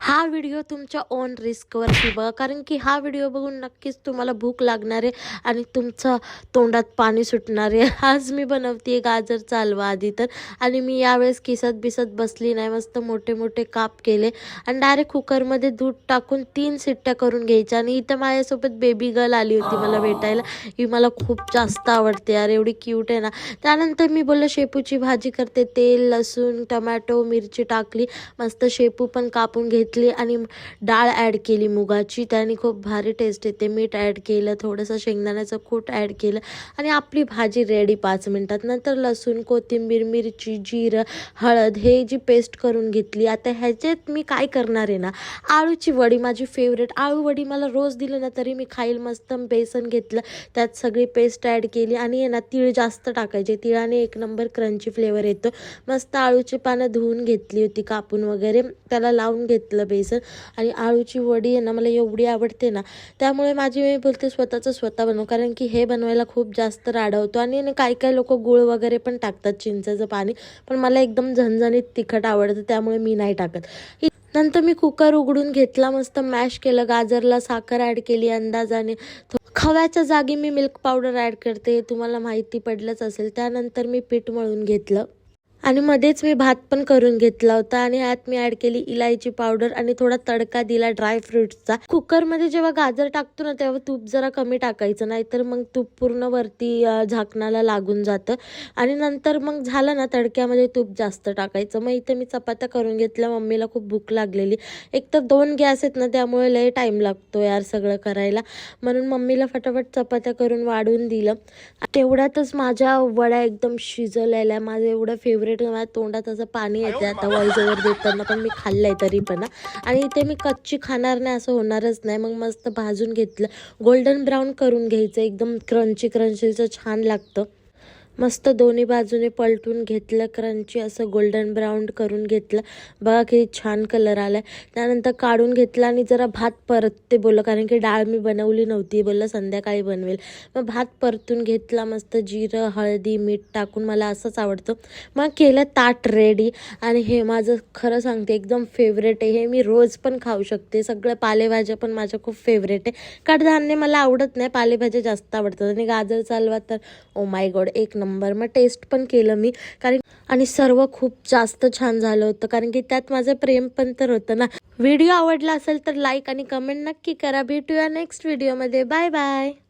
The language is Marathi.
हा व्हिडिओ तुमच्या ओन रिस्कवरती बघा, कारण की हा व्हिडिओ बघून नक्कीच तुम्हाला भूक लागणार आहे आणि तुमचं तोंडात पाणी सुटणार आहे. आज मी बनवते गाजरचा हलवा आधी तर, आणि मी यावेळेस किसत बिसत बसली नाही, मस्त मोठे मोठे काप केले आणि डायरेक्ट कुकरमध्ये दूध टाकून 3 शिट्ट्या करून घ्यायच्या. आणि इथं माझ्यासोबत बेबी गर्ल आली होती मला भेटायला. ही मला खूप जास्त आवडते यार, एवढी क्यूट आहे ना. त्यानंतर मी बोललं शेपूची भाजी करते. तेल, लसूण, टमॅटो, मिरची टाकली, मस्त शेपू पण कापून घेतली आणि डाळ ॲड केली मुगाची, त्याने खूप भारी टेस्ट येते. मीठ ॲड केलं, थोडंसं शेंगदाण्याचं कूट ॲड केलं आणि आपली भाजी रेडी 5 मिनिटात. नंतर लसूण, कोथिंबीर, मिरची, जिरं, हळद हे जी पेस्ट करून घेतली. आता ह्याच्यात मी काय करणार आहे ना, आळूची वडी माझी फेवरेट. आळू वडी मला रोज दिलं ना तरी मी खाईल. मस्त बेसन घेतलं, त्यात सगळी पेस्ट ॲड केली आणि आहे ना तीळ जास्त टाकायचे. तिळाने एक नंबर क्रंची फ्लेवर येतो. मस्त आळूची पानं धुवून घेतली होती कापून वगैरे, त्याला लावून घेतलं बेसन. आणि आळूची वडी आहे ना मला एवढी आवडते ना, त्यामुळे मी बोलते स्वतः बनव, कारण की हे बनवायला खूप जास्त राडा होतो. आणि काही लोक गुळ वगैरे पण टाकतात, चिंचेचं पाणी, पण मला एकदम झणझणीत तिखट आवडतं त्यामुळे मी नाही टाकत. नंतर मी कुकर उघडून घेतला, मस्त मॅश केलं. गाजरला साखर ॲड केली अंदाजाने. खव्याच्या जागी मी मिल्क पावडर ॲड करते, तुम्हाला माहिती पडलंच असेल. त्यानंतर मी पीठ मळून घेतलं आणि मध्येच मी भात पण करून घेतला होता आणि ह्यात मी ॲड केली इलायची पावडर आणि थोडा तडका दिला ड्रायफ्रुट्सचा. कुकरमध्ये जेव्हा गाजर टाकतो ना तेव्हा तूप जरा कमी टाकायचं, नाहीतर मग तूप पूर्ण वरती झाकणाला लागून जातं. आणि नंतर मग झालं ना, तडक्यामध्ये तूप जास्त टाकायचं. मग इथे मी चपात्या करून घेतल्या. मम्मीला खूप भूक लागलेली, एक तर 2 गॅस आहेत ना त्यामुळे लय टाईम लागतो यार सगळं करायला, म्हणून मम्मीला फटाफट चपात्या करून वाढून दिलं. तेवढ्यातच माझ्या वड्या एकदम शिजलेल्या, माझं एवढं फेवरेट, माझ्या तोंडात असं पाणी येते आता व्हॉइस ओव्हर देताना, पण मी खाल्लंय तरी पण. आणि इथे मी कच्ची खाणार नाही असं होणारच नाही. मग मस्त भाजून घेतलं, गोल्डन ब्राऊन करून घ्यायचं, एकदम क्रंचीचं छान लागतं. मस्त दोन्ही बाजूने पलटून घेतलं, क्रंची असं गोल्डन ब्राऊन करून घेतलं. बघा किती छान कलर आला आहे. त्यानंतर काढून घेतला आणि जरा भात परतते बोललं, कारण की डाळ मी बनवली नव्हती, बोललं संध्याकाळी बनवेल. मग भात परतून घेतला, मस्त जिरं, हळदी, मीठ टाकून, मला असंच आवडतं. मग केलं ताट रेडी. आणि हे माझं खरं सांगते एकदम फेवरेट आहे, हे मी रोज पण खाऊ शकते. सगळ्या पालेभाज्या पण माझ्या खूप फेवरेट आहे. कडधान्य मला आवडत नाही, पालेभाज्या जास्त आवडतात. आणि गाजरचा हलवा तर ओ माय गॉड एक नंबर. मग टेस्ट पण केलं मी, कारण आणि सर्व खूप जास्त छान झालं होतं, कारण की त्यात माझं प्रेम पण तर होतं ना. व्हिडिओ आवडला असेल तर लाईक आणि कमेंट नक्की करा. भेटूया नेक्स्ट व्हिडिओमध्ये. Bye bye.